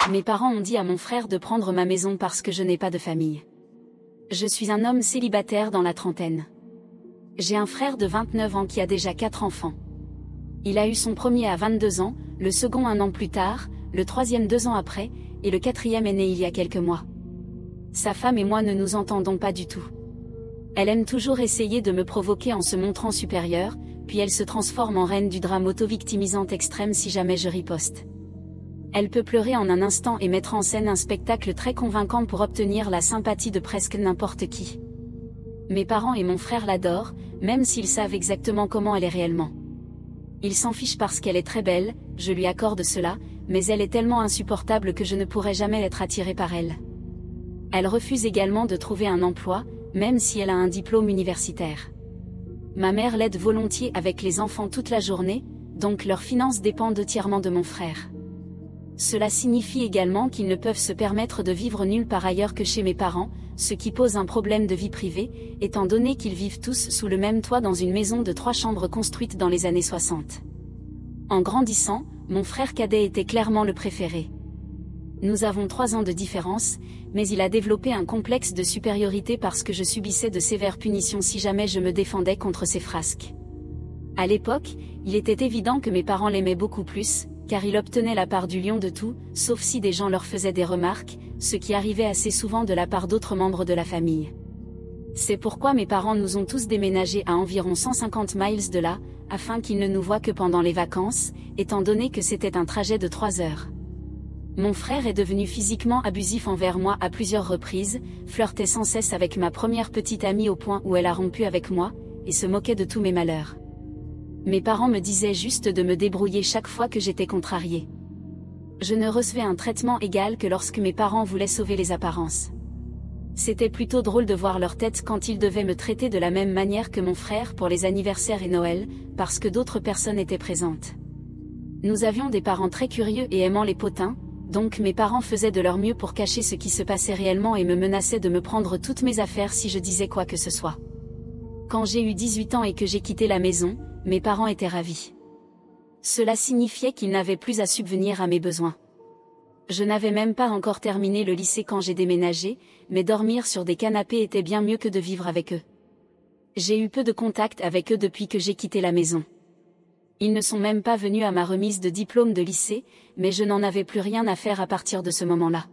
Mes parents ont dit à mon frère de prendre ma maison parce que je n'ai pas de famille. Je suis un homme célibataire dans la trentaine. J'ai un frère de 29 ans qui a déjà 4 enfants. Il a eu son premier à 22 ans, le second 1 an plus tard, le troisième 2 ans après, et le quatrième est né il y a quelques mois. Sa femme et moi ne nous entendons pas du tout. Elle aime toujours essayer de me provoquer en se montrant supérieure, puis elle se transforme en reine du drame auto-victimisante extrême si jamais je riposte. Elle peut pleurer en un instant et mettre en scène un spectacle très convaincant pour obtenir la sympathie de presque n'importe qui. Mes parents et mon frère l'adorent, même s'ils savent exactement comment elle est réellement. Ils s'en fichent parce qu'elle est très belle, je lui accorde cela, mais elle est tellement insupportable que je ne pourrai jamais être attirée par elle. Elle refuse également de trouver un emploi, même si elle a un diplôme universitaire. Ma mère l'aide volontiers avec les enfants toute la journée, donc leurs finances dépendent entièrement de mon frère. Cela signifie également qu'ils ne peuvent se permettre de vivre nulle part ailleurs que chez mes parents, ce qui pose un problème de vie privée, étant donné qu'ils vivent tous sous le même toit dans une maison de 3 chambres construite dans les années 60. En grandissant, mon frère cadet était clairement le préféré. Nous avons 3 ans de différence, mais il a développé un complexe de supériorité parce que je subissais de sévères punitions si jamais je me défendais contre ses frasques. À l'époque, il était évident que mes parents l'aimaient beaucoup plus, car il obtenait la part du lion de tout, sauf si des gens leur faisaient des remarques, ce qui arrivait assez souvent de la part d'autres membres de la famille. C'est pourquoi mes parents nous ont tous déménagés à environ 150 miles de là, afin qu'ils ne nous voient que pendant les vacances, étant donné que c'était un trajet de 3 heures. Mon frère est devenu physiquement abusif envers moi à plusieurs reprises, flirtait sans cesse avec ma première petite amie au point où elle a rompu avec moi, et se moquait de tous mes malheurs. Mes parents me disaient juste de me débrouiller chaque fois que j'étais contrariée. Je ne recevais un traitement égal que lorsque mes parents voulaient sauver les apparences. C'était plutôt drôle de voir leur tête quand ils devaient me traiter de la même manière que mon frère pour les anniversaires et Noël, parce que d'autres personnes étaient présentes. Nous avions des parents très curieux et aimant les potins, donc mes parents faisaient de leur mieux pour cacher ce qui se passait réellement et me menaçaient de me prendre toutes mes affaires si je disais quoi que ce soit. Quand j'ai eu 18 ans et que j'ai quitté la maison, mes parents étaient ravis. Cela signifiait qu'ils n'avaient plus à subvenir à mes besoins. Je n'avais même pas encore terminé le lycée quand j'ai déménagé, mais dormir sur des canapés était bien mieux que de vivre avec eux. J'ai eu peu de contact avec eux depuis que j'ai quitté la maison. Ils ne sont même pas venus à ma remise de diplôme de lycée, mais je n'en avais plus rien à faire à partir de ce moment-là.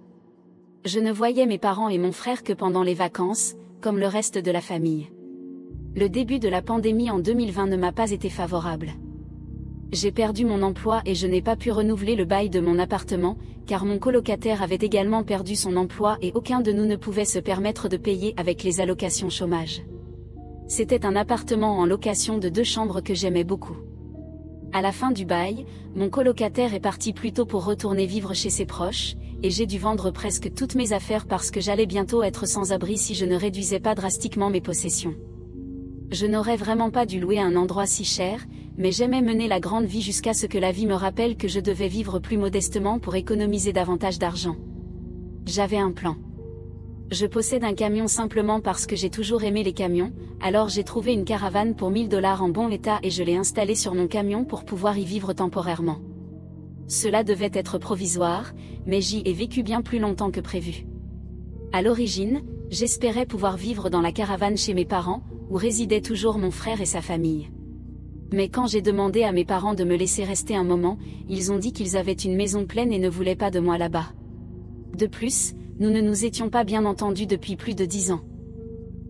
Je ne voyais mes parents et mon frère que pendant les vacances, comme le reste de la famille. Le début de la pandémie en 2020 ne m'a pas été favorable. J'ai perdu mon emploi et je n'ai pas pu renouveler le bail de mon appartement, car mon colocataire avait également perdu son emploi et aucun de nous ne pouvait se permettre de payer avec les allocations chômage. C'était un appartement en location de 2 chambres que j'aimais beaucoup. À la fin du bail, mon colocataire est parti plus tôt pour retourner vivre chez ses proches, et j'ai dû vendre presque toutes mes affaires parce que j'allais bientôt être sans abri si je ne réduisais pas drastiquement mes possessions. Je n'aurais vraiment pas dû louer un endroit si cher, mais j'aimais mener la grande vie jusqu'à ce que la vie me rappelle que je devais vivre plus modestement pour économiser davantage d'argent. J'avais un plan. Je possède un camion simplement parce que j'ai toujours aimé les camions, alors j'ai trouvé une caravane pour 1 000 $ en bon état et je l'ai installée sur mon camion pour pouvoir y vivre temporairement. Cela devait être provisoire, mais j'y ai vécu bien plus longtemps que prévu. À l'origine, j'espérais pouvoir vivre dans la caravane chez mes parents, où résidaient toujours mon frère et sa famille. Mais quand j'ai demandé à mes parents de me laisser rester un moment, ils ont dit qu'ils avaient une maison pleine et ne voulaient pas de moi là-bas. De plus, nous ne nous étions pas bien entendus depuis plus de 10 ans.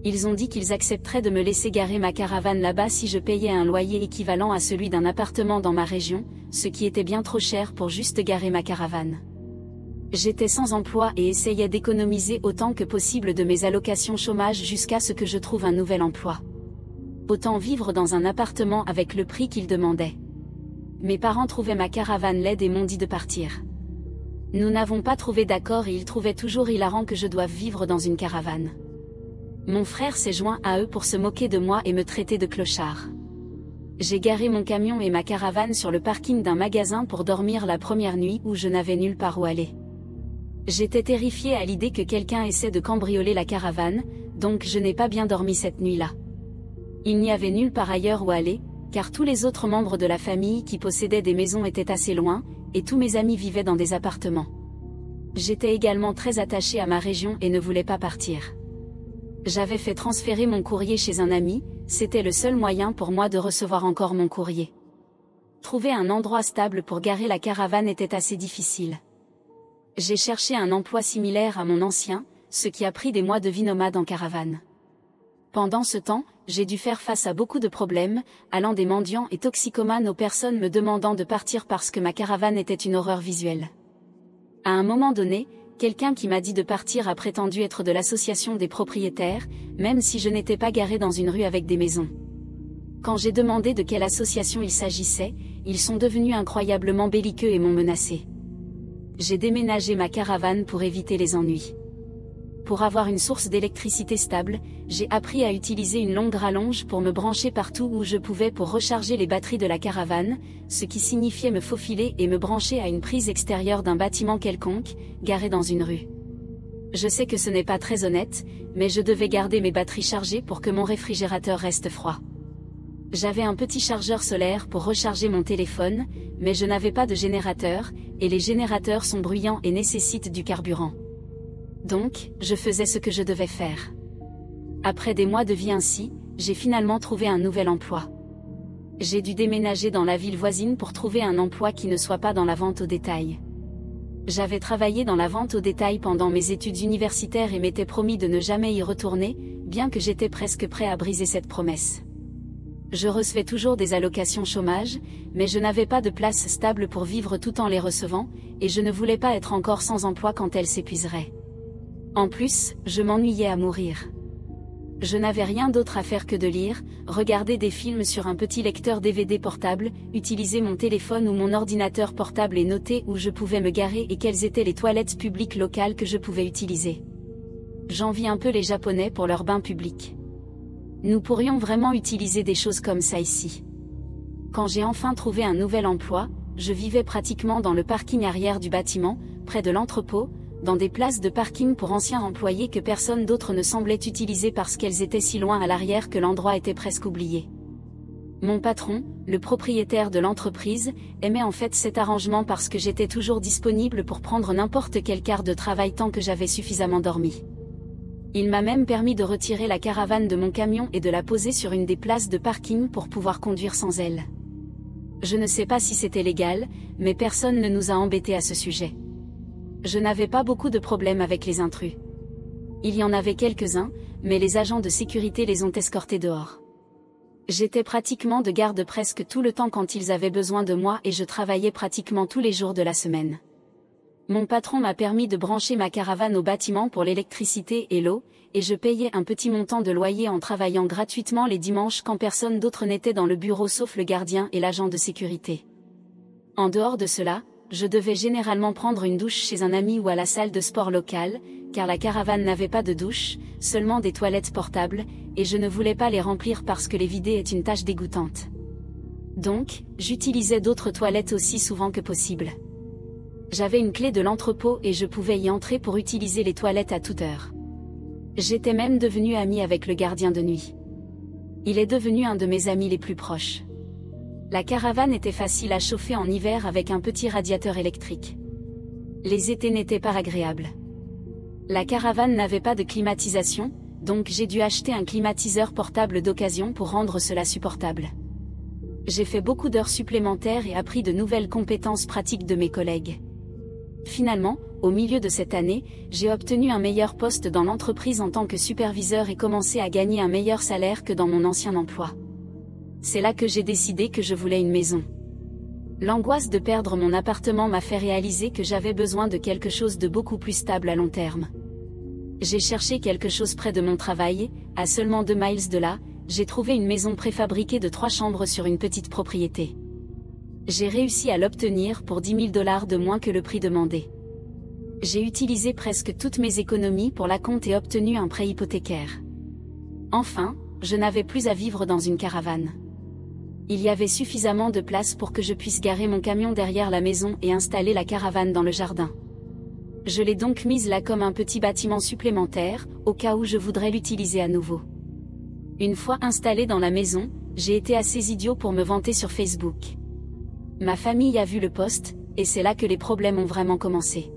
Ils ont dit qu'ils accepteraient de me laisser garer ma caravane là-bas si je payais un loyer équivalent à celui d'un appartement dans ma région, ce qui était bien trop cher pour juste garer ma caravane. J'étais sans emploi et essayais d'économiser autant que possible de mes allocations chômage jusqu'à ce que je trouve un nouvel emploi. Autant vivre dans un appartement avec le prix qu'ils demandaient. Mes parents trouvaient ma caravane laide et m'ont dit de partir. Nous n'avons pas trouvé d'accord et ils trouvaient toujours hilarant que je doive vivre dans une caravane. Mon frère s'est joint à eux pour se moquer de moi et me traiter de clochard. J'ai garé mon camion et ma caravane sur le parking d'un magasin pour dormir la première nuit où je n'avais nulle part où aller. J'étais terrifiée à l'idée que quelqu'un essaie de cambrioler la caravane, donc je n'ai pas bien dormi cette nuit-là. Il n'y avait nulle part ailleurs où aller, car tous les autres membres de la famille qui possédaient des maisons étaient assez loin, et tous mes amis vivaient dans des appartements. J'étais également très attachée à ma région et ne voulais pas partir. J'avais fait transférer mon courrier chez un ami, c'était le seul moyen pour moi de recevoir encore mon courrier. Trouver un endroit stable pour garer la caravane était assez difficile. J'ai cherché un emploi similaire à mon ancien, ce qui a pris des mois de vie nomade en caravane. Pendant ce temps, j'ai dû faire face à beaucoup de problèmes, allant des mendiants et toxicomanes aux personnes me demandant de partir parce que ma caravane était une horreur visuelle. À un moment donné, quelqu'un qui m'a dit de partir a prétendu être de l'association des propriétaires, même si je n'étais pas garée dans une rue avec des maisons. Quand j'ai demandé de quelle association il s'agissait, ils sont devenus incroyablement belliqueux et m'ont menacé. J'ai déménagé ma caravane pour éviter les ennuis. Pour avoir une source d'électricité stable, j'ai appris à utiliser une longue rallonge pour me brancher partout où je pouvais pour recharger les batteries de la caravane, ce qui signifiait me faufiler et me brancher à une prise extérieure d'un bâtiment quelconque, garé dans une rue. Je sais que ce n'est pas très honnête, mais je devais garder mes batteries chargées pour que mon réfrigérateur reste froid. J'avais un petit chargeur solaire pour recharger mon téléphone, mais je n'avais pas de générateur, et les générateurs sont bruyants et nécessitent du carburant. Donc, je faisais ce que je devais faire. Après des mois de vie ainsi, j'ai finalement trouvé un nouvel emploi. J'ai dû déménager dans la ville voisine pour trouver un emploi qui ne soit pas dans la vente au détail. J'avais travaillé dans la vente au détail pendant mes études universitaires et m'étais promis de ne jamais y retourner, bien que j'étais presque prêt à briser cette promesse. Je recevais toujours des allocations chômage, mais je n'avais pas de place stable pour vivre tout en les recevant, et je ne voulais pas être encore sans emploi quand elles s'épuiseraient. En plus, je m'ennuyais à mourir. Je n'avais rien d'autre à faire que de lire, regarder des films sur un petit lecteur DVD portable, utiliser mon téléphone ou mon ordinateur portable et noter où je pouvais me garer et quelles étaient les toilettes publiques locales que je pouvais utiliser. J'envie un peu les Japonais pour leurs bains publics. Nous pourrions vraiment utiliser des choses comme ça ici. Quand j'ai enfin trouvé un nouvel emploi, je vivais pratiquement dans le parking arrière du bâtiment, près de l'entrepôt, dans des places de parking pour anciens employés que personne d'autre ne semblait utiliser parce qu'elles étaient si loin à l'arrière que l'endroit était presque oublié. Mon patron, le propriétaire de l'entreprise, aimait en fait cet arrangement parce que j'étais toujours disponible pour prendre n'importe quel quart de travail tant que j'avais suffisamment dormi. Il m'a même permis de retirer la caravane de mon camion et de la poser sur une des places de parking pour pouvoir conduire sans elle. Je ne sais pas si c'était légal, mais personne ne nous a embêtés à ce sujet. Je n'avais pas beaucoup de problèmes avec les intrus. Il y en avait quelques-uns, mais les agents de sécurité les ont escortés dehors. J'étais pratiquement de garde presque tout le temps quand ils avaient besoin de moi et je travaillais pratiquement tous les jours de la semaine. Mon patron m'a permis de brancher ma caravane au bâtiment pour l'électricité et l'eau, et je payais un petit montant de loyer en travaillant gratuitement les dimanches quand personne d'autre n'était dans le bureau sauf le gardien et l'agent de sécurité. En dehors de cela, je devais généralement prendre une douche chez un ami ou à la salle de sport locale, car la caravane n'avait pas de douche, seulement des toilettes portables, et je ne voulais pas les remplir parce que les vider est une tâche dégoûtante. Donc, j'utilisais d'autres toilettes aussi souvent que possible. J'avais une clé de l'entrepôt et je pouvais y entrer pour utiliser les toilettes à toute heure. J'étais même devenue amie avec le gardien de nuit. Il est devenu un de mes amis les plus proches. La caravane était facile à chauffer en hiver avec un petit radiateur électrique. Les étés n'étaient pas agréables. La caravane n'avait pas de climatisation, donc j'ai dû acheter un climatiseur portable d'occasion pour rendre cela supportable. J'ai fait beaucoup d'heures supplémentaires et appris de nouvelles compétences pratiques de mes collègues. Finalement, au milieu de cette année, j'ai obtenu un meilleur poste dans l'entreprise en tant que superviseur et commencé à gagner un meilleur salaire que dans mon ancien emploi. C'est là que j'ai décidé que je voulais une maison. L'angoisse de perdre mon appartement m'a fait réaliser que j'avais besoin de quelque chose de beaucoup plus stable à long terme. J'ai cherché quelque chose près de mon travail, à seulement 2 miles de là, j'ai trouvé une maison préfabriquée de 3 chambres sur une petite propriété. J'ai réussi à l'obtenir pour $10 000 de moins que le prix demandé. J'ai utilisé presque toutes mes économies pour l'acompte et obtenu un prêt hypothécaire. Enfin, je n'avais plus à vivre dans une caravane. Il y avait suffisamment de place pour que je puisse garer mon camion derrière la maison et installer la caravane dans le jardin. Je l'ai donc mise là comme un petit bâtiment supplémentaire, au cas où je voudrais l'utiliser à nouveau. Une fois installé dans la maison, j'ai été assez idiot pour me vanter sur Facebook. Ma famille a vu le post, et c'est là que les problèmes ont vraiment commencé.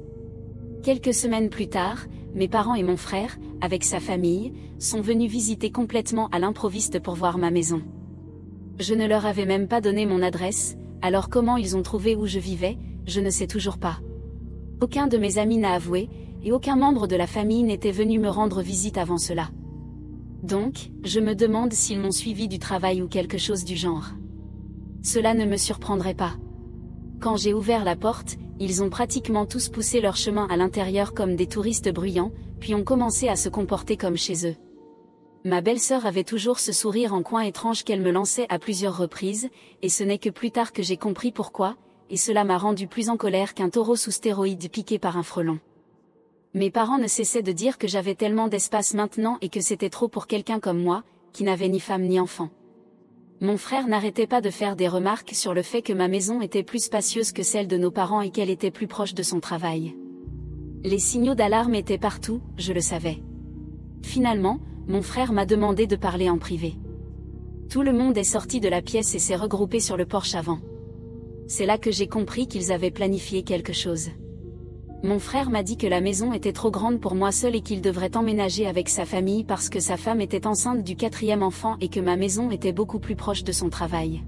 Quelques semaines plus tard, mes parents et mon frère, avec sa famille, sont venus visiter complètement à l'improviste pour voir ma maison. Je ne leur avais même pas donné mon adresse, alors comment ils ont trouvé où je vivais, je ne sais toujours pas. Aucun de mes amis n'a avoué, et aucun membre de la famille n'était venu me rendre visite avant cela. Donc, je me demande s'ils m'ont suivi du travail ou quelque chose du genre. Cela ne me surprendrait pas. Quand j'ai ouvert la porte, ils ont pratiquement tous poussé leur chemin à l'intérieur comme des touristes bruyants, puis ont commencé à se comporter comme chez eux. Ma belle-sœur avait toujours ce sourire en coin étrange qu'elle me lançait à plusieurs reprises, et ce n'est que plus tard que j'ai compris pourquoi, et cela m'a rendu plus en colère qu'un taureau sous stéroïdes piqué par un frelon. Mes parents ne cessaient de dire que j'avais tellement d'espace maintenant et que c'était trop pour quelqu'un comme moi, qui n'avait ni femme ni enfant. Mon frère n'arrêtait pas de faire des remarques sur le fait que ma maison était plus spacieuse que celle de nos parents et qu'elle était plus proche de son travail. Les signaux d'alarme étaient partout, je le savais. Finalement, mon frère m'a demandé de parler en privé. Tout le monde est sorti de la pièce et s'est regroupé sur le porche avant. C'est là que j'ai compris qu'ils avaient planifié quelque chose. Mon frère m'a dit que la maison était trop grande pour moi seul et qu'il devrait emménager avec sa famille parce que sa femme était enceinte du 4e enfant et que ma maison était beaucoup plus proche de son travail.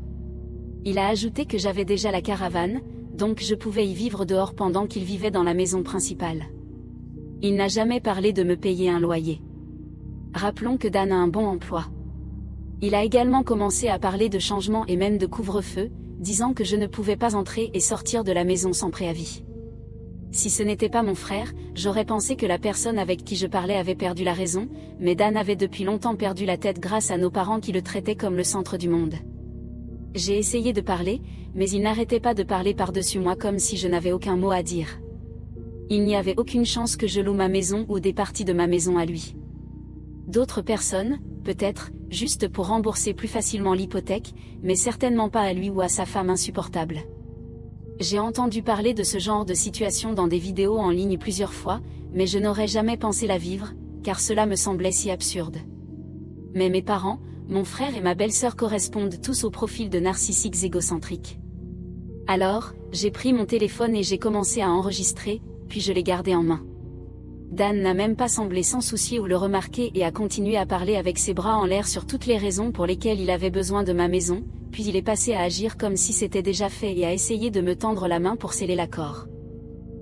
Il a ajouté que j'avais déjà la caravane, donc je pouvais y vivre dehors pendant qu'il vivait dans la maison principale. Il n'a jamais parlé de me payer un loyer. Rappelons que Dan a un bon emploi. Il a également commencé à parler de changement et même de couvre-feu, disant que je ne pouvais pas entrer et sortir de la maison sans préavis. Si ce n'était pas mon frère, j'aurais pensé que la personne avec qui je parlais avait perdu la raison, mais Dan avait depuis longtemps perdu la tête grâce à nos parents qui le traitaient comme le centre du monde. J'ai essayé de parler, mais il n'arrêtait pas de parler par-dessus moi comme si je n'avais aucun mot à dire. Il n'y avait aucune chance que je loue ma maison ou des parties de ma maison à lui. D'autres personnes, peut-être, juste pour rembourser plus facilement l'hypothèque, mais certainement pas à lui ou à sa femme insupportable. J'ai entendu parler de ce genre de situation dans des vidéos en ligne plusieurs fois, mais je n'aurais jamais pensé la vivre, car cela me semblait si absurde. Mais mes parents, mon frère et ma belle-sœur correspondent tous au profil de narcissiques égocentriques. Alors, j'ai pris mon téléphone et j'ai commencé à enregistrer, puis je l'ai gardé en main. Dan n'a même pas semblé s'en soucier ou le remarquer et a continué à parler avec ses bras en l'air sur toutes les raisons pour lesquelles il avait besoin de ma maison, puis il est passé à agir comme si c'était déjà fait et à essayer de me tendre la main pour sceller l'accord.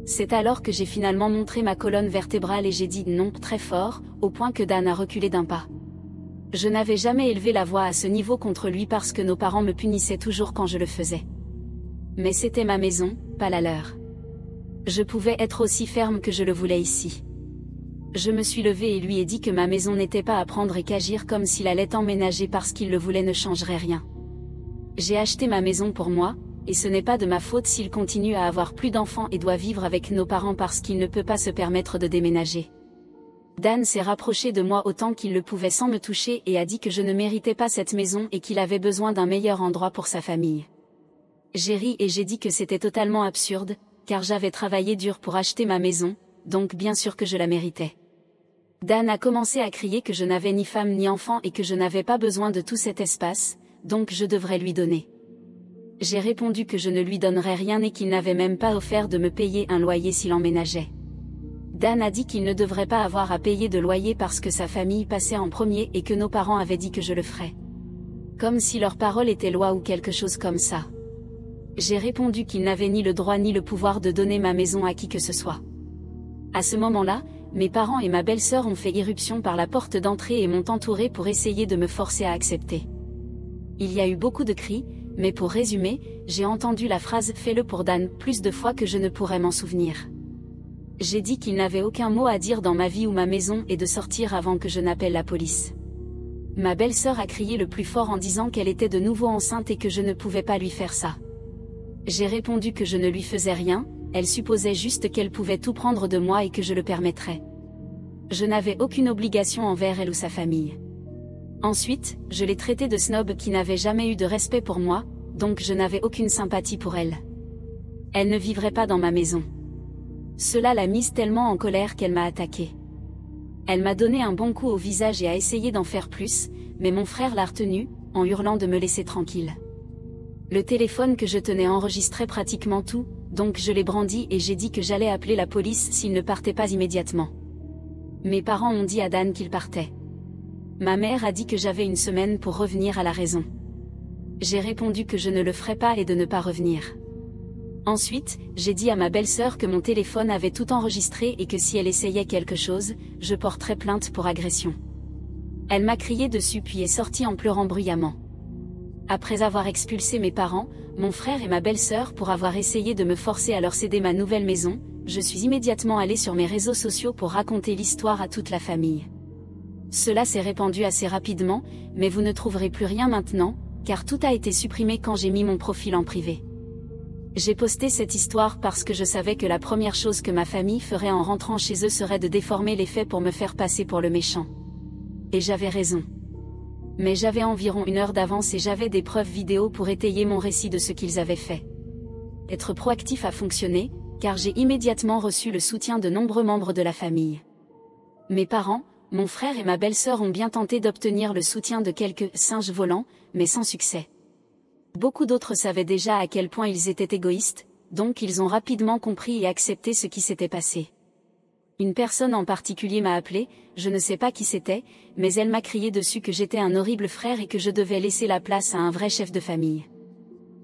C'est alors que j'ai finalement montré ma colonne vertébrale et j'ai dit non très fort, au point que Dan a reculé d'un pas. Je n'avais jamais élevé la voix à ce niveau contre lui parce que nos parents me punissaient toujours quand je le faisais. Mais c'était ma maison, pas la leur. Je pouvais être aussi ferme que je le voulais ici. Je me suis levée et lui ai dit que ma maison n'était pas à prendre et qu'agir comme s'il allait emménager parce qu'il le voulait ne changerait rien. J'ai acheté ma maison pour moi, et ce n'est pas de ma faute s'il continue à avoir plus d'enfants et doit vivre avec nos parents parce qu'il ne peut pas se permettre de déménager. Dan s'est rapproché de moi autant qu'il le pouvait sans me toucher et a dit que je ne méritais pas cette maison et qu'il avait besoin d'un meilleur endroit pour sa famille. J'ai ri et j'ai dit que c'était totalement absurde, car j'avais travaillé dur pour acheter ma maison, donc bien sûr que je la méritais. Dan a commencé à crier que je n'avais ni femme ni enfant et que je n'avais pas besoin de tout cet espace, donc je devrais lui donner. J'ai répondu que je ne lui donnerais rien et qu'il n'avait même pas offert de me payer un loyer s'il emménageait. Dan a dit qu'il ne devrait pas avoir à payer de loyer parce que sa famille passait en premier et que nos parents avaient dit que je le ferais. Comme si leur parole était loi ou quelque chose comme ça. J'ai répondu qu'il n'avait ni le droit ni le pouvoir de donner ma maison à qui que ce soit. À ce moment-là, mes parents et ma belle-sœur ont fait irruption par la porte d'entrée et m'ont entouré pour essayer de me forcer à accepter. Il y a eu beaucoup de cris, mais pour résumer, j'ai entendu la phrase « fais-le pour Dan » plus de fois que je ne pourrais m'en souvenir. J'ai dit qu'il n'avait aucun mot à dire dans ma vie ou ma maison et de sortir avant que je n'appelle la police. Ma belle-sœur a crié le plus fort en disant qu'elle était de nouveau enceinte et que je ne pouvais pas lui faire ça. J'ai répondu que je ne lui faisais rien, elle supposait juste qu'elle pouvait tout prendre de moi et que je le permettrais. Je n'avais aucune obligation envers elle ou sa famille. Ensuite, je l'ai traitée de snob qui n'avait jamais eu de respect pour moi, donc je n'avais aucune sympathie pour elle. Elle ne vivrait pas dans ma maison. Cela l'a mise tellement en colère qu'elle m'a attaquée. Elle m'a donné un bon coup au visage et a essayé d'en faire plus, mais mon frère l'a retenue, en hurlant de me laisser tranquille. Le téléphone que je tenais enregistrait pratiquement tout, donc je l'ai brandi et j'ai dit que j'allais appeler la police s'il ne partait pas immédiatement. Mes parents ont dit à Dan qu'il partait. Ma mère a dit que j'avais une semaine pour revenir à la raison. J'ai répondu que je ne le ferais pas et de ne pas revenir. Ensuite, j'ai dit à ma belle-sœur que mon téléphone avait tout enregistré et que si elle essayait quelque chose, je porterais plainte pour agression. Elle m'a crié dessus puis est sortie en pleurant bruyamment. Après avoir expulsé mes parents, mon frère et ma belle-sœur pour avoir essayé de me forcer à leur céder ma nouvelle maison, je suis immédiatement allée sur mes réseaux sociaux pour raconter l'histoire à toute la famille. Cela s'est répandu assez rapidement, mais vous ne trouverez plus rien maintenant, car tout a été supprimé quand j'ai mis mon profil en privé. J'ai posté cette histoire parce que je savais que la première chose que ma famille ferait en rentrant chez eux serait de déformer les faits pour me faire passer pour le méchant. Et j'avais raison. Mais j'avais environ 1 heure d'avance et j'avais des preuves vidéo pour étayer mon récit de ce qu'ils avaient fait. Être proactif a fonctionné, car j'ai immédiatement reçu le soutien de nombreux membres de la famille. Mes parents, mon frère et ma belle-sœur ont bien tenté d'obtenir le soutien de quelques singes volants, mais sans succès. Beaucoup d'autres savaient déjà à quel point ils étaient égoïstes, donc ils ont rapidement compris et accepté ce qui s'était passé. Une personne en particulier m'a appelé, je ne sais pas qui c'était, mais elle m'a crié dessus que j'étais un horrible frère et que je devais laisser la place à un vrai chef de famille.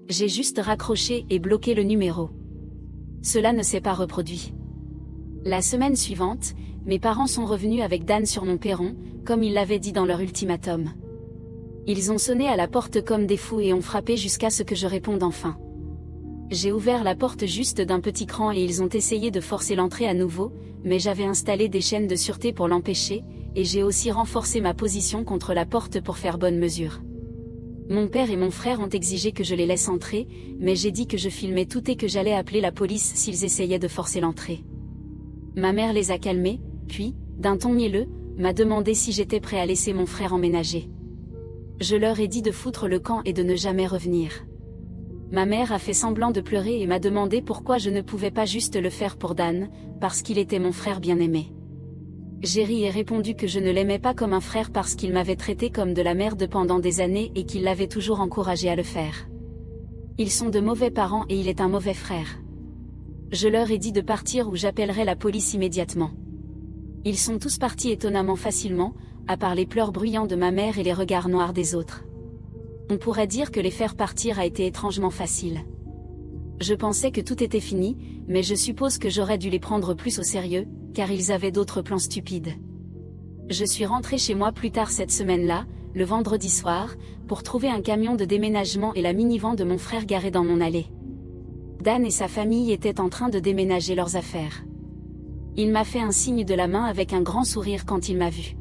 J'ai juste raccroché et bloqué le numéro. Cela ne s'est pas reproduit. La semaine suivante, mes parents sont revenus avec Dan sur mon perron, comme ils l'avaient dit dans leur ultimatum. Ils ont sonné à la porte comme des fous et ont frappé jusqu'à ce que je réponde enfin. J'ai ouvert la porte juste d'un petit cran et ils ont essayé de forcer l'entrée à nouveau, mais j'avais installé des chaînes de sûreté pour l'empêcher, et j'ai aussi renforcé ma position contre la porte pour faire bonne mesure. Mon père et mon frère ont exigé que je les laisse entrer, mais j'ai dit que je filmais tout et que j'allais appeler la police s'ils essayaient de forcer l'entrée. Ma mère les a calmés, puis, d'un ton mielleux, m'a demandé si j'étais prêt à laisser mon frère emménager. Je leur ai dit de foutre le camp et de ne jamais revenir. Ma mère a fait semblant de pleurer et m'a demandé pourquoi je ne pouvais pas juste le faire pour Dan, parce qu'il était mon frère bien-aimé. J'ai ri et répondu que je ne l'aimais pas comme un frère parce qu'il m'avait traité comme de la merde pendant des années et qu'il l'avait toujours encouragé à le faire. Ils sont de mauvais parents et il est un mauvais frère. Je leur ai dit de partir ou j'appellerai la police immédiatement. Ils sont tous partis étonnamment facilement, à part les pleurs bruyants de ma mère et les regards noirs des autres. On pourrait dire que les faire partir a été étrangement facile. Je pensais que tout était fini, mais je suppose que j'aurais dû les prendre plus au sérieux, car ils avaient d'autres plans stupides. Je suis rentrée chez moi plus tard cette semaine-là, le vendredi soir, pour trouver un camion de déménagement et la minivan de mon frère garé dans mon allée. Dan et sa famille étaient en train de déménager leurs affaires. Il m'a fait un signe de la main avec un grand sourire quand il m'a vu.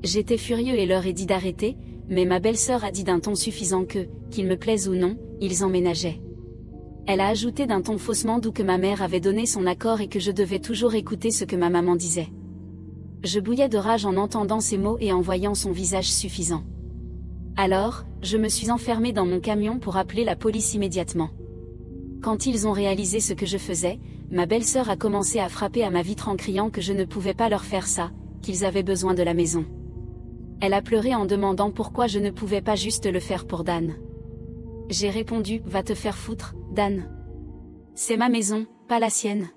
J'étais furieux et leur ai dit d'arrêter, mais ma belle-sœur a dit d'un ton suffisant que, qu'il me plaise ou non, ils emménageaient. Elle a ajouté d'un ton faussement doux que ma mère avait donné son accord et que je devais toujours écouter ce que ma maman disait. Je bouillais de rage en entendant ces mots et en voyant son visage suffisant. Alors, je me suis enfermée dans mon camion pour appeler la police immédiatement. Quand ils ont réalisé ce que je faisais, ma belle-sœur a commencé à frapper à ma vitre en criant que je ne pouvais pas leur faire ça, qu'ils avaient besoin de la maison. Elle a pleuré en demandant pourquoi je ne pouvais pas juste le faire pour Dan. J'ai répondu, va te faire foutre, Dan. C'est ma maison, pas la sienne.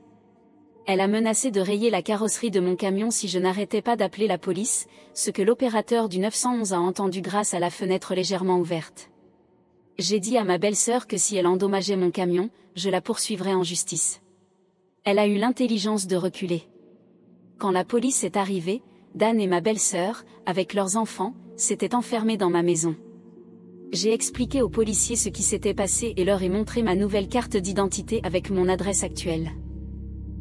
Elle a menacé de rayer la carrosserie de mon camion si je n'arrêtais pas d'appeler la police, ce que l'opérateur du 911 a entendu grâce à la fenêtre légèrement ouverte. J'ai dit à ma belle-sœur que si elle endommageait mon camion, je la poursuivrais en justice. Elle a eu l'intelligence de reculer. Quand la police est arrivée, Dan et ma belle-sœur, avec leurs enfants, s'étaient enfermés dans ma maison. J'ai expliqué aux policiers ce qui s'était passé et leur ai montré ma nouvelle carte d'identité avec mon adresse actuelle.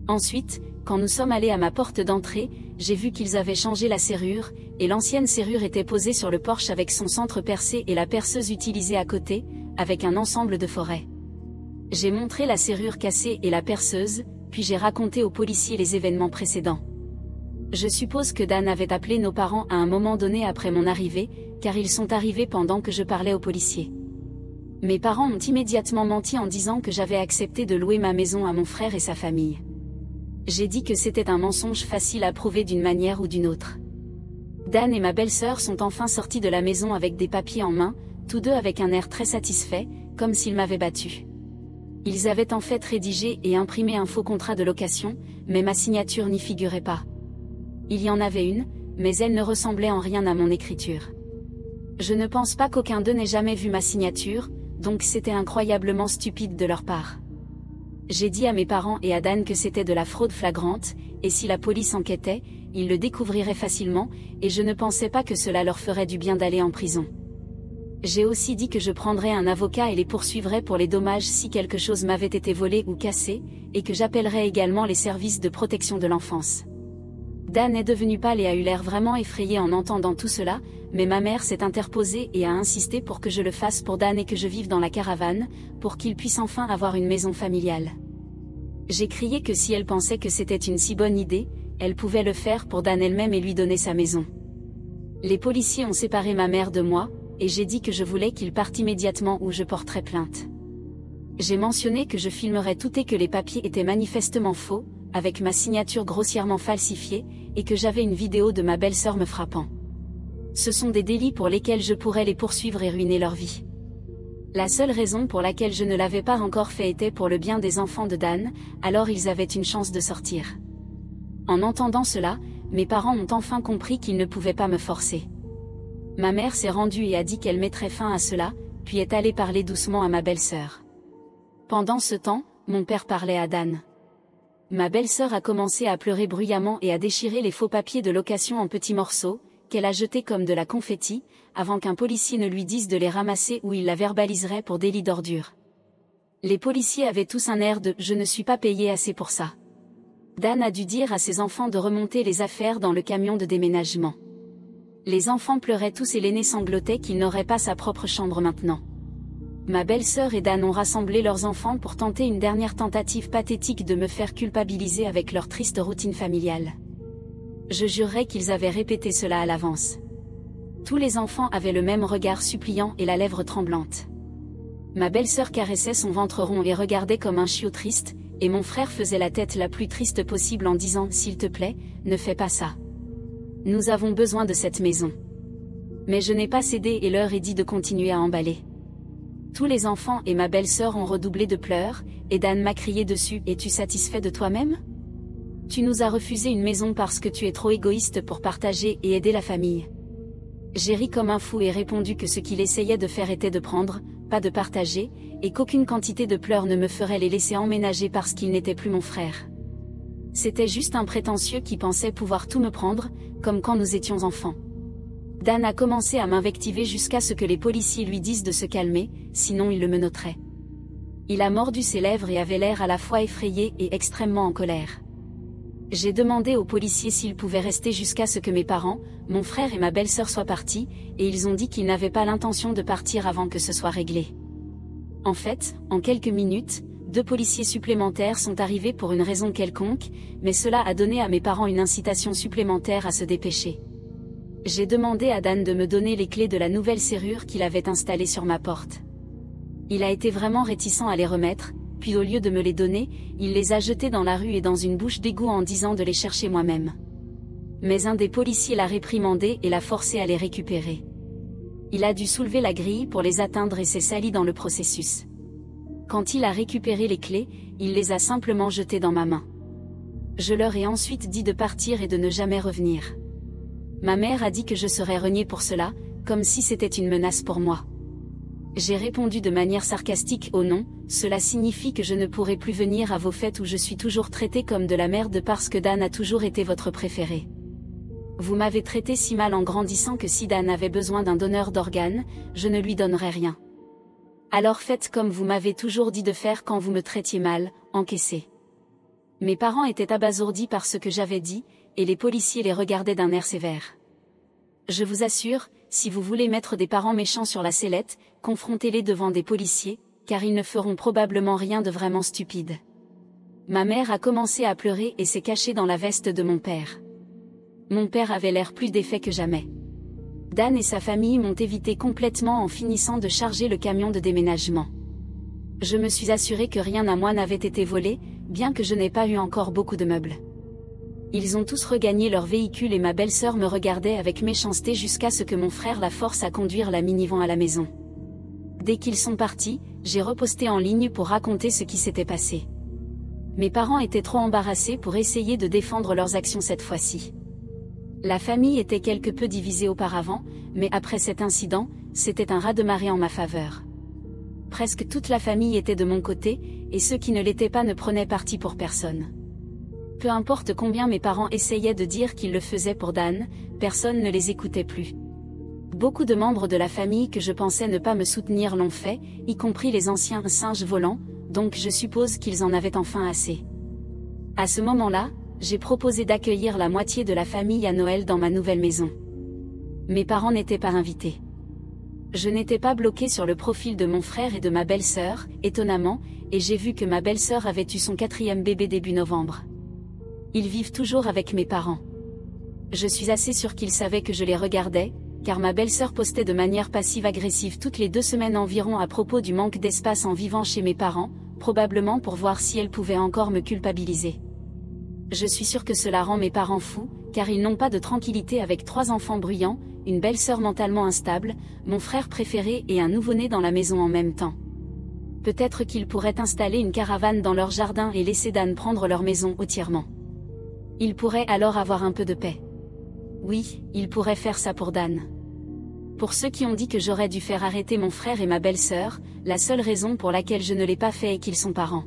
Ensuite, quand nous sommes allés à ma porte d'entrée, j'ai vu qu'ils avaient changé la serrure, et l'ancienne serrure était posée sur le porche avec son centre percé et la perceuse utilisée à côté, avec un ensemble de forêts. J'ai montré la serrure cassée et la perceuse, puis j'ai raconté aux policiers les événements précédents. Je suppose que Dan avait appelé nos parents à un moment donné après mon arrivée, car ils sont arrivés pendant que je parlais aux policiers. Mes parents ont immédiatement menti en disant que j'avais accepté de louer ma maison à mon frère et sa famille. J'ai dit que c'était un mensonge facile à prouver d'une manière ou d'une autre. Dan et ma belle-sœur sont enfin sortis de la maison avec des papiers en main, tous deux avec un air très satisfait, comme s'ils m'avaient battu. Ils avaient en fait rédigé et imprimé un faux contrat de location, mais ma signature n'y figurait pas. Il y en avait une, mais elle ne ressemblait en rien à mon écriture. Je ne pense pas qu'aucun d'eux n'ait jamais vu ma signature, donc c'était incroyablement stupide de leur part. J'ai dit à mes parents et à Dan que c'était de la fraude flagrante, et si la police enquêtait, ils le découvriraient facilement, et je ne pensais pas que cela leur ferait du bien d'aller en prison. J'ai aussi dit que je prendrais un avocat et les poursuivrais pour les dommages si quelque chose m'avait été volé ou cassé, et que j'appellerais également les services de protection de l'enfance. Dan est devenu pâle et a eu l'air vraiment effrayé en entendant tout cela, mais ma mère s'est interposée et a insisté pour que je le fasse pour Dan et que je vive dans la caravane, pour qu'il puisse enfin avoir une maison familiale. J'ai crié que si elle pensait que c'était une si bonne idée, elle pouvait le faire pour Dan elle-même et lui donner sa maison. Les policiers ont séparé ma mère de moi, et j'ai dit que je voulais qu'il parte immédiatement ou je porterais plainte. J'ai mentionné que je filmerais tout et que les papiers étaient manifestement faux, avec ma signature grossièrement falsifiée, et que j'avais une vidéo de ma belle-sœur me frappant. Ce sont des délits pour lesquels je pourrais les poursuivre et ruiner leur vie. La seule raison pour laquelle je ne l'avais pas encore fait était pour le bien des enfants de Dan, alors ils avaient une chance de sortir. En entendant cela, mes parents ont enfin compris qu'ils ne pouvaient pas me forcer. Ma mère s'est rendue et a dit qu'elle mettrait fin à cela, puis est allée parler doucement à ma belle-sœur. Pendant ce temps, mon père parlait à Dan. Ma belle-sœur a commencé à pleurer bruyamment et à déchirer les faux papiers de location en petits morceaux, qu'elle a jetés comme de la confetti, avant qu'un policier ne lui dise de les ramasser ou il la verbaliserait pour délit d'ordure. Les policiers avaient tous un air de « je ne suis pas payé assez pour ça ». Dan a dû dire à ses enfants de remonter les affaires dans le camion de déménagement. Les enfants pleuraient tous et l'aîné sanglotait qu'il n'aurait pas sa propre chambre maintenant. Ma belle-sœur et Dan ont rassemblé leurs enfants pour tenter une dernière tentative pathétique de me faire culpabiliser avec leur triste routine familiale. Je jurerais qu'ils avaient répété cela à l'avance. Tous les enfants avaient le même regard suppliant et la lèvre tremblante. Ma belle-sœur caressait son ventre rond et regardait comme un chiot triste, et mon frère faisait la tête la plus triste possible en disant « S'il te plaît, ne fais pas ça. Nous avons besoin de cette maison. » Mais je n'ai pas cédé et leur ai dit de continuer à emballer. Tous les enfants et ma belle-sœur ont redoublé de pleurs, et Dan m'a crié dessus « Es-tu satisfait de toi-même ? Tu nous as refusé une maison parce que tu es trop égoïste pour partager et aider la famille. » J'ai ri comme un fou et répondu que ce qu'il essayait de faire était de prendre, pas de partager, et qu'aucune quantité de pleurs ne me ferait les laisser emménager parce qu'il n'était plus mon frère. C'était juste un prétentieux qui pensait pouvoir tout me prendre, comme quand nous étions enfants. Dan a commencé à m'invectiver jusqu'à ce que les policiers lui disent de se calmer, sinon il le menotterait. Il a mordu ses lèvres et avait l'air à la fois effrayé et extrêmement en colère. J'ai demandé aux policiers s'ils pouvaient rester jusqu'à ce que mes parents, mon frère et ma belle-sœur soient partis, et ils ont dit qu'ils n'avaient pas l'intention de partir avant que ce soit réglé. En fait, en quelques minutes, 2 policiers supplémentaires sont arrivés pour une raison quelconque, mais cela a donné à mes parents une incitation supplémentaire à se dépêcher. J'ai demandé à Dan de me donner les clés de la nouvelle serrure qu'il avait installée sur ma porte. Il a été vraiment réticent à les remettre, puis au lieu de me les donner, il les a jetés dans la rue et dans une bouche d'égout en disant de les chercher moi-même. Mais un des policiers l'a réprimandé et l'a forcé à les récupérer. Il a dû soulever la grille pour les atteindre et s'est sali dans le processus. Quand il a récupéré les clés, il les a simplement jetées dans ma main. Je leur ai ensuite dit de partir et de ne jamais revenir. Ma mère a dit que je serais reniée pour cela, comme si c'était une menace pour moi. J'ai répondu de manière sarcastique « Oh non, cela signifie que je ne pourrai plus venir à vos fêtes où je suis toujours traitée comme de la merde parce que Dan a toujours été votre préféré. Vous m'avez traité si mal en grandissant que si Dan avait besoin d'un donneur d'organes, je ne lui donnerais rien. Alors faites comme vous m'avez toujours dit de faire quand vous me traitiez mal, encaissez. » Mes parents étaient abasourdis par ce que j'avais dit, et les policiers les regardaient d'un air sévère. Je vous assure, si vous voulez mettre des parents méchants sur la sellette, confrontez-les devant des policiers, car ils ne feront probablement rien de vraiment stupide. Ma mère a commencé à pleurer et s'est cachée dans la veste de mon père. Mon père avait l'air plus défait que jamais. Dan et sa famille m'ont évité complètement en finissant de charger le camion de déménagement. Je me suis assurée que rien à moi n'avait été volé, bien que je n'ai pas eu encore beaucoup de meubles. Ils ont tous regagné leur véhicule et ma belle-sœur me regardait avec méchanceté jusqu'à ce que mon frère la force à conduire la minivan à la maison. Dès qu'ils sont partis, j'ai reposté en ligne pour raconter ce qui s'était passé. Mes parents étaient trop embarrassés pour essayer de défendre leurs actions cette fois-ci. La famille était quelque peu divisée auparavant, mais après cet incident, c'était un raz-de-marée en ma faveur. Presque toute la famille était de mon côté, et ceux qui ne l'étaient pas ne prenaient parti pour personne. Peu importe combien mes parents essayaient de dire qu'ils le faisaient pour Dan, personne ne les écoutait plus. Beaucoup de membres de la famille que je pensais ne pas me soutenir l'ont fait, y compris les anciens singes volants, donc je suppose qu'ils en avaient enfin assez. À ce moment-là, j'ai proposé d'accueillir la moitié de la famille à Noël dans ma nouvelle maison. Mes parents n'étaient pas invités. Je n'étais pas bloquée sur le profil de mon frère et de ma belle-sœur, étonnamment, et j'ai vu que ma belle-sœur avait eu son 4e bébé début novembre. Ils vivent toujours avec mes parents. Je suis assez sûre qu'ils savaient que je les regardais, car ma belle-sœur postait de manière passive-agressive toutes les 2 semaines environ à propos du manque d'espace en vivant chez mes parents, probablement pour voir si elle pouvait encore me culpabiliser. Je suis sûre que cela rend mes parents fous, car ils n'ont pas de tranquillité avec 3 enfants bruyants, une belle-sœur mentalement instable, mon frère préféré et un nouveau-né dans la maison en même temps. Peut-être qu'ils pourraient installer une caravane dans leur jardin et laisser Dan prendre leur maison entièrement. Ils pourraient alors avoir un peu de paix. Oui, ils pourraient faire ça pour Dan. Pour ceux qui ont dit que j'aurais dû faire arrêter mon frère et ma belle-sœur, la seule raison pour laquelle je ne l'ai pas fait est qu'ils sont parents.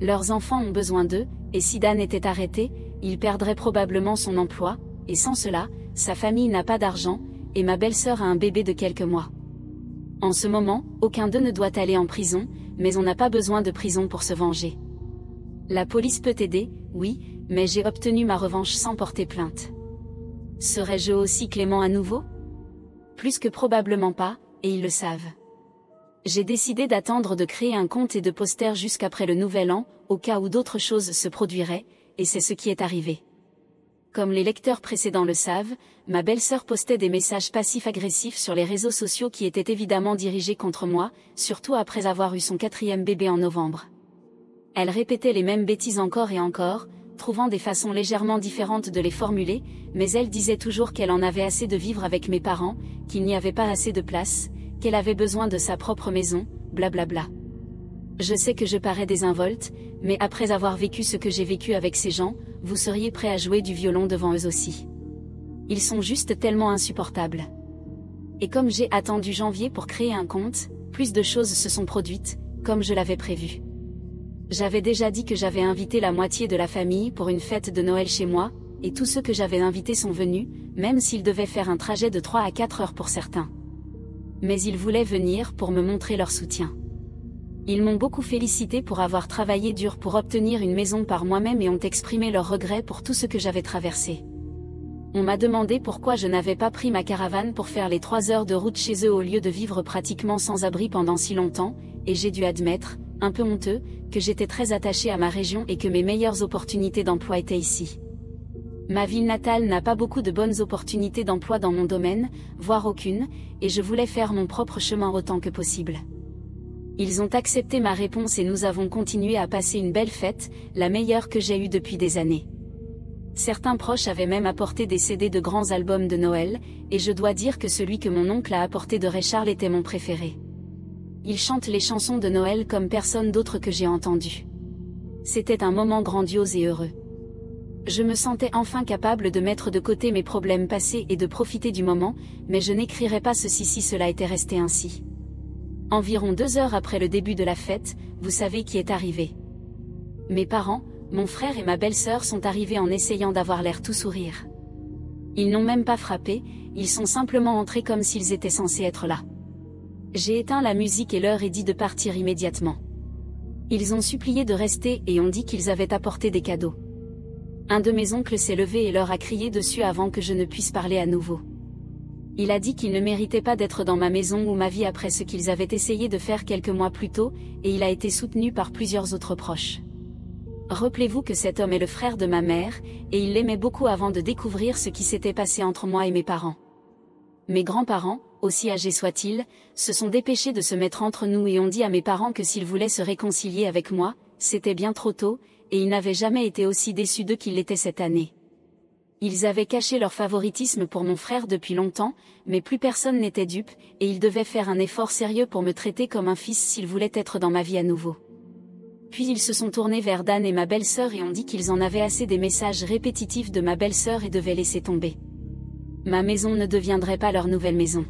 Leurs enfants ont besoin d'eux, et si Dan était arrêté, il perdrait probablement son emploi, et sans cela, sa famille n'a pas d'argent, et ma belle-sœur a un bébé de quelques mois. En ce moment, aucun d'eux ne doit aller en prison, mais on n'a pas besoin de prison pour se venger. La police peut aider, oui, mais j'ai obtenu ma revanche sans porter plainte. Serais-je aussi clément à nouveau ? Plus que probablement pas, et ils le savent. J'ai décidé d'attendre de créer un compte et de poster jusqu'après le nouvel an, au cas où d'autres choses se produiraient, et c'est ce qui est arrivé. Comme les lecteurs précédents le savent, ma belle-sœur postait des messages passifs-agressifs sur les réseaux sociaux qui étaient évidemment dirigés contre moi, surtout après avoir eu son 4e bébé en novembre. Elle répétait les mêmes bêtises encore et encore, trouvant des façons légèrement différentes de les formuler, mais elle disait toujours qu'elle en avait assez de vivre avec mes parents, qu'il n'y avait pas assez de place, qu'elle avait besoin de sa propre maison, blablabla. Je sais que je parais désinvolte, mais après avoir vécu ce que j'ai vécu avec ces gens, vous seriez prêt à jouer du violon devant eux aussi. Ils sont juste tellement insupportables. Et comme j'ai attendu janvier pour créer un compte, plus de choses se sont produites, comme je l'avais prévu. J'avais déjà dit que j'avais invité la moitié de la famille pour une fête de Noël chez moi, et tous ceux que j'avais invités sont venus, même s'ils devaient faire un trajet de 3 à 4 heures pour certains. Mais ils voulaient venir pour me montrer leur soutien. Ils m'ont beaucoup félicité pour avoir travaillé dur pour obtenir une maison par moi-même et ont exprimé leurs regrets pour tout ce que j'avais traversé. On m'a demandé pourquoi je n'avais pas pris ma caravane pour faire les 3 heures de route chez eux au lieu de vivre pratiquement sans abri pendant si longtemps, et j'ai dû admettre, un peu honteux, que j'étais très attachée à ma région et que mes meilleures opportunités d'emploi étaient ici. Ma ville natale n'a pas beaucoup de bonnes opportunités d'emploi dans mon domaine, voire aucune, et je voulais faire mon propre chemin autant que possible. Ils ont accepté ma réponse et nous avons continué à passer une belle fête, la meilleure que j'ai eue depuis des années. Certains proches avaient même apporté des CD de grands albums de Noël, et je dois dire que celui que mon oncle a apporté de Ray Charles était mon préféré. Il chante les chansons de Noël comme personne d'autre que j'ai entendu. C'était un moment grandiose et heureux. Je me sentais enfin capable de mettre de côté mes problèmes passés et de profiter du moment, mais je n'écrirais pas ceci si cela était resté ainsi. Environ 2 heures après le début de la fête, vous savez qui est arrivé. Mes parents, mon frère et ma belle-sœur sont arrivés en essayant d'avoir l'air tout sourire. Ils n'ont même pas frappé, ils sont simplement entrés comme s'ils étaient censés être là. J'ai éteint la musique et leur ai dit de partir immédiatement. Ils ont supplié de rester et ont dit qu'ils avaient apporté des cadeaux. Un de mes oncles s'est levé et leur a crié dessus avant que je ne puisse parler à nouveau. Il a dit qu'ils ne méritaient pas d'être dans ma maison ou ma vie après ce qu'ils avaient essayé de faire quelques mois plus tôt, et il a été soutenu par plusieurs autres proches. Rappelez-vous que cet homme est le frère de ma mère, et il l'aimait beaucoup avant de découvrir ce qui s'était passé entre moi et mes parents. Mes grands-parents, aussi âgés soient-ils, se sont dépêchés de se mettre entre nous et ont dit à mes parents que s'ils voulaient se réconcilier avec moi, c'était bien trop tôt, et ils n'avaient jamais été aussi déçus d'eux qu'ils l'étaient cette année. Ils avaient caché leur favoritisme pour mon frère depuis longtemps, mais plus personne n'était dupe, et ils devaient faire un effort sérieux pour me traiter comme un fils s'ils voulaient être dans ma vie à nouveau. Puis ils se sont tournés vers Dan et ma belle-sœur et ont dit qu'ils en avaient assez des messages répétitifs de ma belle-sœur et devaient laisser tomber. Ma maison ne deviendrait pas leur nouvelle maison.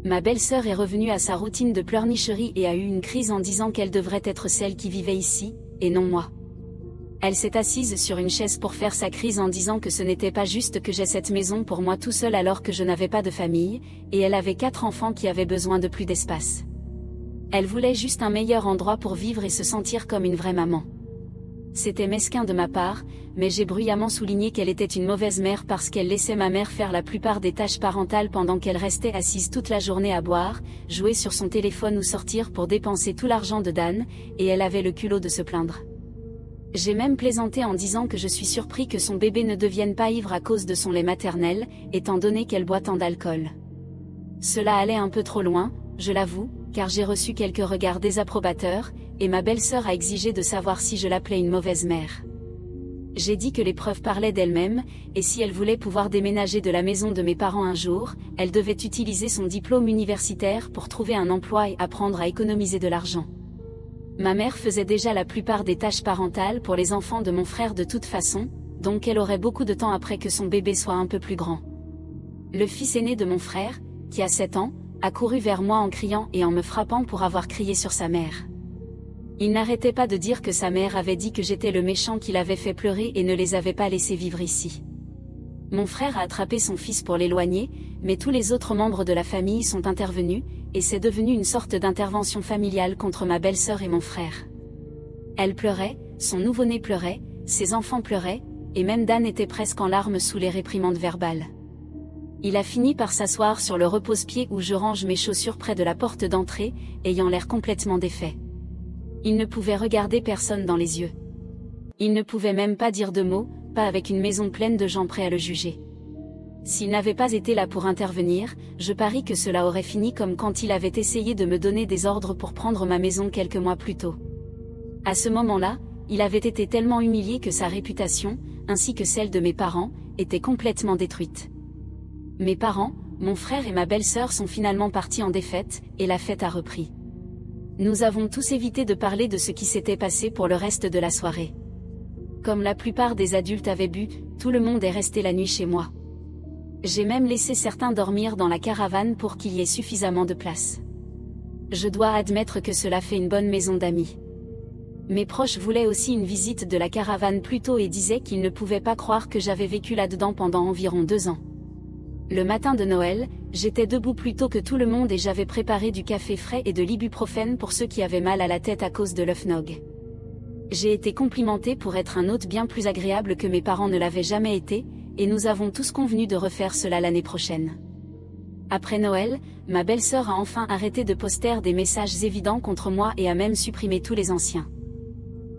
Ma belle-sœur est revenue à sa routine de pleurnicherie et a eu une crise en disant qu'elle devrait être celle qui vivait ici, et non moi. Elle s'est assise sur une chaise pour faire sa crise en disant que ce n'était pas juste que j'aie cette maison pour moi tout seul alors que je n'avais pas de famille, et elle avait 4 enfants qui avaient besoin de plus d'espace. Elle voulait juste un meilleur endroit pour vivre et se sentir comme une vraie maman. C'était mesquin de ma part, mais j'ai bruyamment souligné qu'elle était une mauvaise mère parce qu'elle laissait ma mère faire la plupart des tâches parentales pendant qu'elle restait assise toute la journée à boire, jouer sur son téléphone ou sortir pour dépenser tout l'argent de Dan, et elle avait le culot de se plaindre. J'ai même plaisanté en disant que je suis surpris que son bébé ne devienne pas ivre à cause de son lait maternel, étant donné qu'elle boit tant d'alcool. Cela allait un peu trop loin, je l'avoue, car j'ai reçu quelques regards désapprobateurs, et ma belle-sœur a exigé de savoir si je l'appelais une mauvaise mère. J'ai dit que les preuves parlaient d'elles-mêmes, et si elle voulait pouvoir déménager de la maison de mes parents un jour, elle devait utiliser son diplôme universitaire pour trouver un emploi et apprendre à économiser de l'argent. Ma mère faisait déjà la plupart des tâches parentales pour les enfants de mon frère de toute façon, donc elle aurait beaucoup de temps après que son bébé soit un peu plus grand. Le fils aîné de mon frère, qui a 7 ans, a couru vers moi en criant et en me frappant pour avoir crié sur sa mère. Il n'arrêtait pas de dire que sa mère avait dit que j'étais le méchant qui l'avait fait pleurer et ne les avait pas laissés vivre ici. Mon frère a attrapé son fils pour l'éloigner, mais tous les autres membres de la famille sont intervenus, et c'est devenu une sorte d'intervention familiale contre ma belle-sœur et mon frère. Elle pleurait, son nouveau-né pleurait, ses enfants pleuraient, et même Dan était presque en larmes sous les réprimandes verbales. Il a fini par s'asseoir sur le repose-pied où je range mes chaussures près de la porte d'entrée, ayant l'air complètement défait. Il ne pouvait regarder personne dans les yeux. Il ne pouvait même pas dire de mots, pas avec une maison pleine de gens prêts à le juger. S'il n'avait pas été là pour intervenir, je parie que cela aurait fini comme quand il avait essayé de me donner des ordres pour prendre ma maison quelques mois plus tôt. À ce moment-là, il avait été tellement humilié que sa réputation, ainsi que celle de mes parents, était complètement détruite. Mes parents, mon frère et ma belle-sœur sont finalement partis en défaite, et la fête a repris. Nous avons tous évité de parler de ce qui s'était passé pour le reste de la soirée. Comme la plupart des adultes avaient bu, tout le monde est resté la nuit chez moi. J'ai même laissé certains dormir dans la caravane pour qu'il y ait suffisamment de place. Je dois admettre que cela fait une bonne maison d'amis. Mes proches voulaient aussi une visite de la caravane plus tôt et disaient qu'ils ne pouvaient pas croire que j'avais vécu là-dedans pendant environ 2 ans. Le matin de Noël, j'étais debout plus tôt que tout le monde et j'avais préparé du café frais et de l'ibuprofène pour ceux qui avaient mal à la tête à cause de l'œuf nog. J'ai été complimentée pour être un hôte bien plus agréable que mes parents ne l'avaient jamais été, et nous avons tous convenu de refaire cela l'année prochaine. Après Noël, ma belle-sœur a enfin arrêté de poster des messages évidents contre moi et a même supprimé tous les anciens.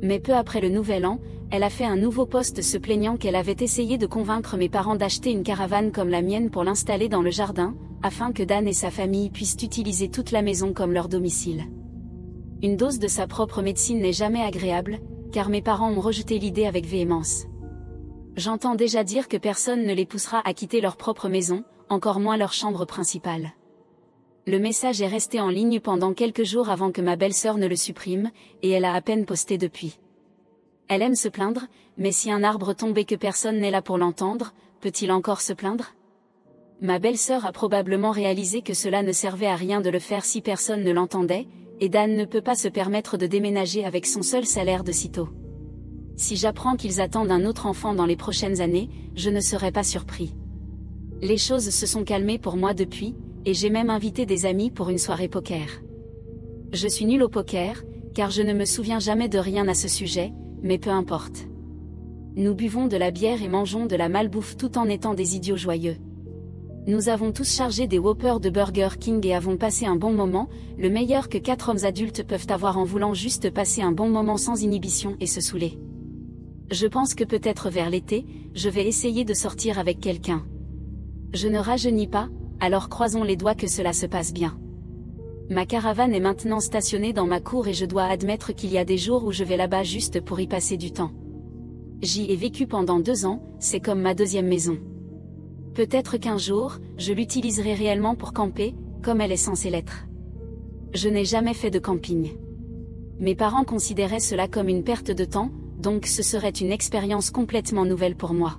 Mais peu après le Nouvel An, elle a fait un nouveau post se plaignant qu'elle avait essayé de convaincre mes parents d'acheter une caravane comme la mienne pour l'installer dans le jardin, afin que Dan et sa famille puissent utiliser toute la maison comme leur domicile. Une dose de sa propre médecine n'est jamais agréable, car mes parents ont rejeté l'idée avec véhémence. J'entends déjà dire que personne ne les poussera à quitter leur propre maison, encore moins leur chambre principale. Le message est resté en ligne pendant quelques jours avant que ma belle-sœur ne le supprime, et elle a à peine posté depuis. Elle aime se plaindre, mais si un arbre tombe et que personne n'est là pour l'entendre, peut-il encore se plaindre? Ma belle-sœur a probablement réalisé que cela ne servait à rien de le faire si personne ne l'entendait, et Dan ne peut pas se permettre de déménager avec son seul salaire de sitôt. Si j'apprends qu'ils attendent un autre enfant dans les prochaines années, je ne serai pas surpris. Les choses se sont calmées pour moi depuis, et j'ai même invité des amis pour une soirée poker. Je suis nulle au poker, car je ne me souviens jamais de rien à ce sujet, mais peu importe. Nous buvons de la bière et mangeons de la malbouffe tout en étant des idiots joyeux. Nous avons tous chargé des Whoppers de Burger King et avons passé un bon moment, le meilleur que 4 hommes adultes peuvent avoir en voulant juste passer un bon moment sans inhibition et se saouler. Je pense que peut-être vers l'été, je vais essayer de sortir avec quelqu'un. Je ne rajeunis pas, alors croisons les doigts que cela se passe bien. Ma caravane est maintenant stationnée dans ma cour et je dois admettre qu'il y a des jours où je vais là-bas juste pour y passer du temps. J'y ai vécu pendant 2 ans, c'est comme ma deuxième maison. Peut-être qu'un jour, je l'utiliserai réellement pour camper, comme elle est censée l'être. Je n'ai jamais fait de camping. Mes parents considéraient cela comme une perte de temps, donc ce serait une expérience complètement nouvelle pour moi.